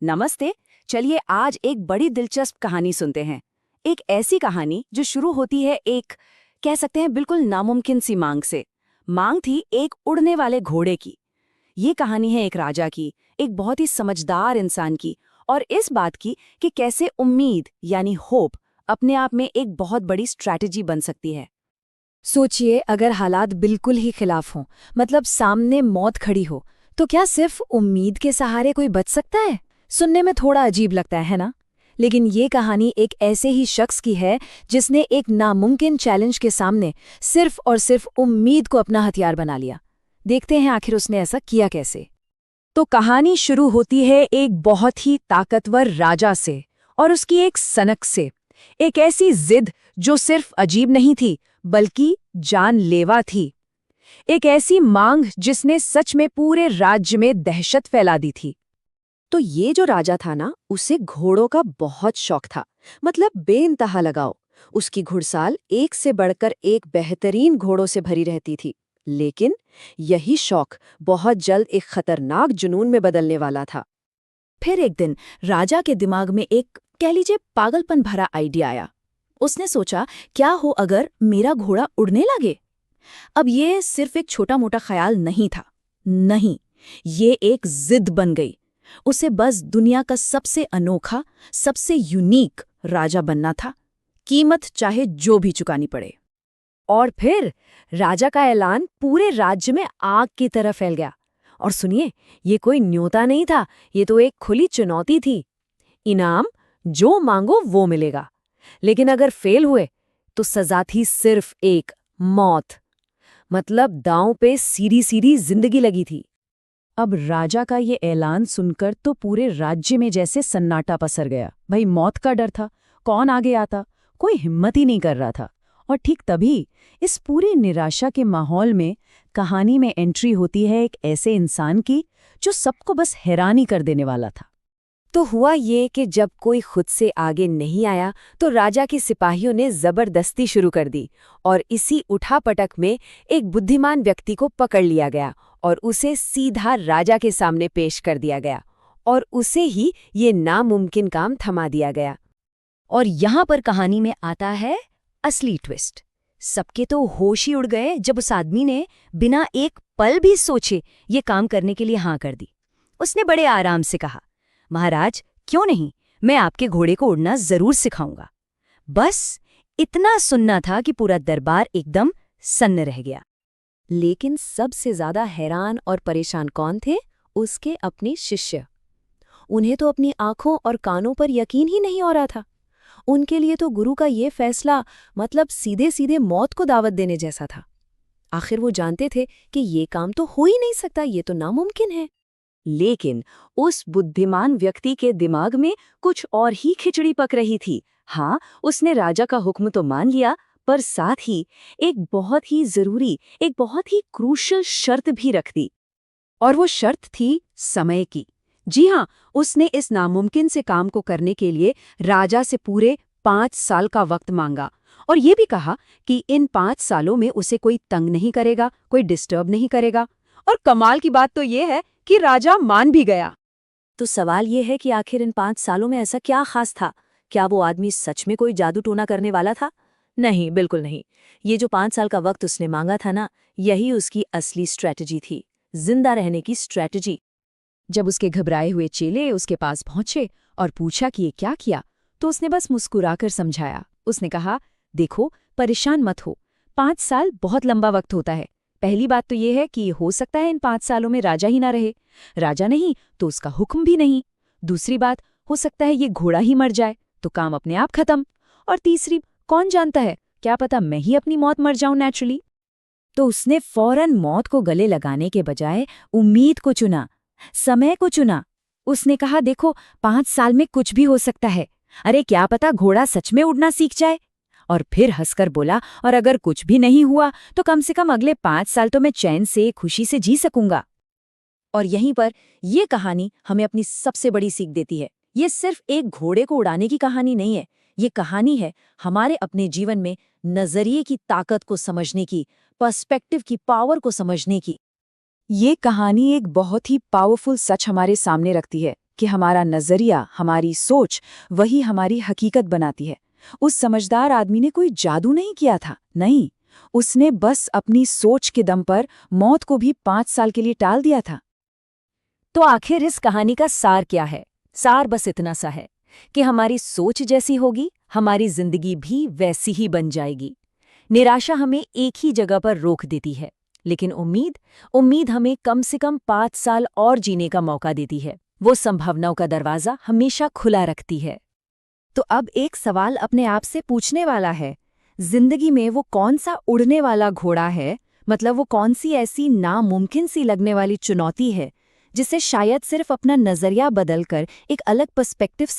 नमस्ते। चलिए आज एक बड़ी दिलचस्प कहानी सुनते हैं। एक ऐसी कहानी जो शुरू होती है एक कह सकते हैं बिल्कुल नामुमकिन सी मांग से। मांग थी एक उड़ने वाले घोड़े की। ये कहानी है एक राजा की, एक बहुत ही समझदार इंसान की, और इस बात की कि कैसे उम्मीद यानी होप अपने आप में एक बहुत बड़ी स्ट्रैटेजी बन सकती है। सोचिए अगर हालात बिल्कुल ही खिलाफ हों, मतलब सामने मौत खड़ी हो, तो क्या सिर्फ उम्मीद के सहारे कोई बच सकता है? सुनने में थोड़ा अजीब लगता है ना? लेकिन ये कहानी एक ऐसे ही शख्स की है जिसने एक नामुमकिन चैलेंज के सामने सिर्फ और सिर्फ उम्मीद को अपना हथियार बना लिया। देखते हैं आखिर उसने ऐसा किया कैसे। तो कहानी शुरू होती है एक बहुत ही ताकतवर राजा से और उसकी एक सनक से। एक ऐसी जिद जो सिर्फ अजीब नहीं थी बल्कि जानलेवा थी। एक ऐसी मांग जिसने सच में पूरे राज्य में दहशत फैला दी थी। तो ये जो राजा था ना, उसे घोड़ों का बहुत शौक था, मतलब बेइंतहा लगाओ। उसकी घुड़साल एक से बढ़कर एक बेहतरीन घोड़ों से भरी रहती थी। लेकिन यही शौक बहुत जल्द एक खतरनाक जुनून में बदलने वाला था। फिर एक दिन राजा के दिमाग में एक कह लीजिए पागलपन भरा आइडिया आया। उसने सोचा, क्या हो अगर मेरा घोड़ा उड़ने लगे। अब ये सिर्फ एक छोटा मोटा ख्याल नहीं था, नहीं, ये एक जिद बन गई। उसे बस दुनिया का सबसे अनोखा, सबसे यूनिक राजा बनना था, कीमत चाहे जो भी चुकानी पड़े। और फिर राजा का ऐलान पूरे राज्य में आग की तरह फैल गया। और सुनिए, ये कोई न्योता नहीं था, ये तो एक खुली चुनौती थी। इनाम जो मांगो वो मिलेगा, लेकिन अगर फेल हुए तो सजा थी सिर्फ एक, मौत। मतलब दांव पे सीधी सीधी जिंदगी लगी थी। अब राजा का ये ऐलान सुनकर तो पूरे राज्य में जैसे सन्नाटा पसर गया। भाई मौत का डर था, कौन आगे आता, कोई हिम्मत ही नहीं कर रहा था। और ठीक तभी इस पूरी निराशा के माहौल में कहानी में एंट्री होती है एक ऐसे इंसान की जो सबको बस हैरानी कर देने वाला था। तो हुआ ये कि जब कोई खुद से आगे नहीं आया तो राजा के सिपाहियों ने जबरदस्ती शुरू कर दी, और इसी उठापटक में एक बुद्धिमान व्यक्ति को पकड़ लिया गया और उसे सीधा राजा के सामने पेश कर दिया गया, और उसे ही ये नामुमकिन काम थमा दिया गया। और यहाँ पर कहानी में आता है असली ट्विस्ट। सबके तो होश ही उड़ गए जब उस आदमी ने बिना एक पल भी सोचे ये काम करने के लिए हाँ कर दी। उसने बड़े आराम से कहा, महाराज क्यों नहीं, मैं आपके घोड़े को उड़ना जरूर सिखाऊंगा। बस इतना सुनना था कि पूरा दरबार एकदम सन्न रह गया। लेकिन सबसे ज्यादा हैरान और परेशान कौन थे? उसके अपने शिष्य। उन्हें तो अपनी आंखों और कानों पर यकीन ही नहीं हो रहा था। उनके लिए तो गुरु का ये फैसला मतलब सीधे सीधे मौत को दावत देने जैसा था। आखिर वो जानते थे कि ये काम तो हो ही नहीं सकता, ये तो नामुमकिन है। लेकिन उस बुद्धिमान व्यक्ति के दिमाग में कुछ और ही खिचड़ी पक रही थी। हाँ, उसने राजा का हुक्म तो मान लिया, पर साथ ही एक बहुत ही जरूरी, एक बहुत ही क्रूशल शर्त भी रख दी। और वो शर्त थी समय की। जी हाँ, उसने इस नामुमकिन से काम को करने के लिए राजा से पूरे 5 साल का वक्त मांगा, और ये भी कहा कि इन 5 सालों में उसे कोई तंग नहीं करेगा, कोई डिस्टर्ब नहीं करेगा। और कमाल की बात तो ये है कि राजा मान भी गया। तो सवाल ये है कि आखिर इन 5 सालों में ऐसा क्या खास था? क्या वो आदमी सच में कोई जादू टोना करने वाला था? नहीं, बिल्कुल नहीं। ये जो 5 साल का वक्त उसने मांगा था ना, यही उसकी असली स्ट्रैटेजी थी, जिंदा रहने की स्ट्रैटेजी। जब उसके घबराए हुए चेले उसके पास पहुंचे और पूछा कि ये क्या किया, तो उसने बस मुस्कुराकर समझाया। उसने कहा, देखो, परेशान मत हो, 5 साल बहुत लंबा वक्त होता है। पहली बात तो ये है कि हो सकता है इन 5 सालों में राजा ही ना रहे, राजा नहीं तो उसका हुक्म भी नहीं। दूसरी बात, हो सकता है ये घोड़ा ही मर जाए तो काम अपने आप खत्म। और तीसरी, कौन जानता है, क्या पता मैं ही अपनी मौत मर जाऊं नेचुरली। तो उसने फौरन मौत को गले लगाने के बजाय उम्मीद को चुना, समय को चुना। उसने कहा, देखो, 5 साल में कुछ भी हो सकता है। अरे क्या पता घोड़ा सच में उड़ना सीख जाए। और फिर हंसकर बोला, और अगर कुछ भी नहीं हुआ तो कम से कम अगले 5 साल तो मैं चैन से, खुशी से जी सकूंगा। और यहीं पर ये कहानी हमें अपनी सबसे बड़ी सीख देती है। ये सिर्फ एक घोड़े को उड़ाने की कहानी नहीं है, ये कहानी है हमारे अपने जीवन में नजरिए की ताकत को समझने की, पर्सपेक्टिव की पावर को समझने की। ये कहानी एक बहुत ही पावरफुल सच हमारे सामने रखती है कि हमारा नजरिया, हमारी सोच वही हमारी हकीकत बनाती है। उस समझदार आदमी ने कोई जादू नहीं किया था, नहीं, उसने बस अपनी सोच के दम पर मौत को भी 5 साल के लिए टाल दिया था। तो आखिर इस कहानी का सार क्या है? सार बस इतना सा है कि हमारी सोच जैसी होगी, हमारी जिंदगी भी वैसी ही बन जाएगी। निराशा हमें एक ही जगह पर रोक देती है, लेकिन उम्मीद हमें कम से कम 5 साल और जीने का मौका देती है। वो संभावनाओं का दरवाजा हमेशा खुला रखती है। तो अब एक सवाल अपने आप से पूछने वाला है, जिंदगी में वो कौन सा उड़ने वाला घोड़ा है? मतलब वो कौन सी ऐसी नामुमकिन सी लगने वाली चुनौती है जिसे शायद सिर्फ अपना नजरिया बदलकर एक अलग पर्सपेक्टिव से